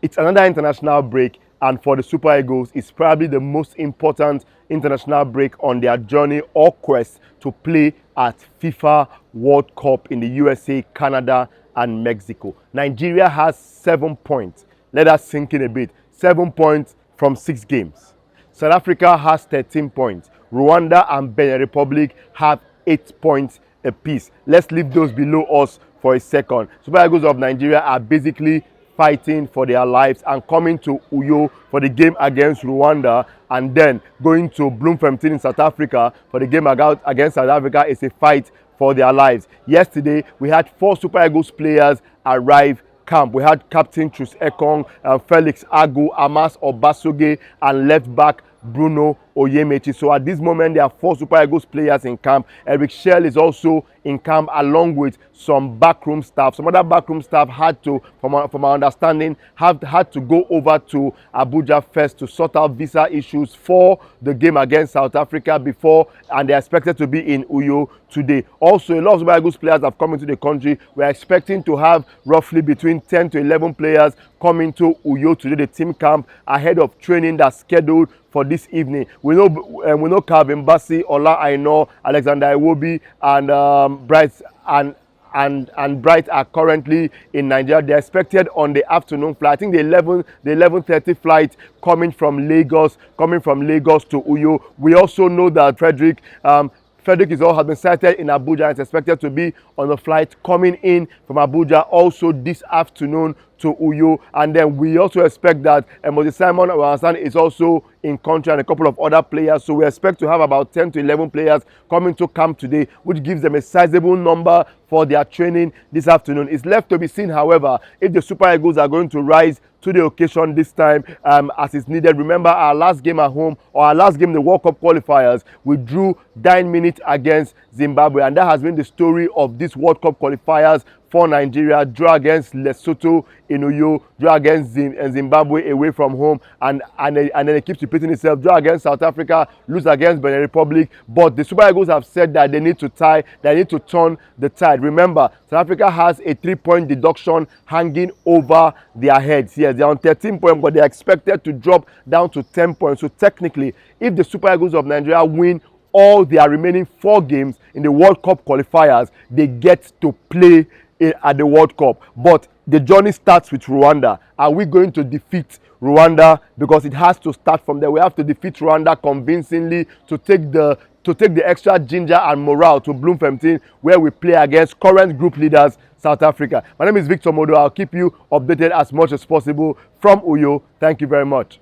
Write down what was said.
It's another international break, and for the Super Eagles, it's probably the most important international break on their journey or quest to play at FIFA World Cup in the USA, Canada, and Mexico. Nigeria has 7 points. Let us sink in a bit. 7 points from 6 games. South Africa has 13 points. Rwanda and Benin Republic have 8 points apiece. Let's leave those below us for a second. Super Eagles of Nigeria are basically fighting for their lives and coming to Uyo for the game against Rwanda, and then going to Bloemfontein in South Africa for the game against South Africa is a fight for their lives. Yesterday, we had 4 Super Eagles players arrive camp. We had Captain Trus Ekong, Felix Agu, Amas Obasoge, and left back Bruno Oyemechi. So at this moment, there are 4 Super Eagles players in camp. Eric Shell is also in camp along with some backroom staff. Some other backroom staff had to, from our understanding, had to go over to Abuja first to sort out visa issues for the game against South Africa before, and they're expected to be in Uyo today. Also, a lot of Super Eagles players have come into the country. We're expecting to have roughly between 10 to 11 players coming to Uyo today, the team camp, ahead of training that's scheduled for this evening. We know Calvin Bassey, Ola Aino, Alexander Iwobi, and Bright and Bright are currently in Nigeria. They're expected on the afternoon flight. I think the 11:30 flight coming from Lagos to Uyo. We also know that Frederick has been sighted in Abuja and is expected to be on a flight coming in from Abuja also this afternoon to Uyo. And then we also expect that Moses Simon is also in country, and a couple of other players. So we expect to have about 10 to 11 players coming to camp today, which gives them a sizable number for their training this afternoon. It's left to be seen, however, if the Super Eagles are going to rise to the occasion this time as is needed. Remember, our last game at home, or our last game, the World Cup qualifiers, we drew 9 minutes against Zimbabwe, and that has been the story of this World Cup qualifiers for Nigeria. Draw against Lesotho in Uyo, draw against Zimbabwe away from home, and then it keeps repeating itself. Draw against South Africa, lose against Benin Republic. But the Super Eagles have said that they need to turn the tide. Remember, South Africa has a 3-point deduction hanging over their heads. Yes, they're on 13 points, but they're expected to drop down to 10 points. So technically, if the Super Eagles of Nigeria win all their remaining 4 games in the World Cup qualifiers, they get to play at the World Cup. But the journey starts with Rwanda. Are we going to defeat Rwanda? Because it has to start from there. We have to defeat Rwanda convincingly to take the extra ginger and morale to Bloemfontein, where we play against current group leaders South Africa. My name is Victor Modo. I'll keep you updated as much as possible from Uyo. Thank you very much.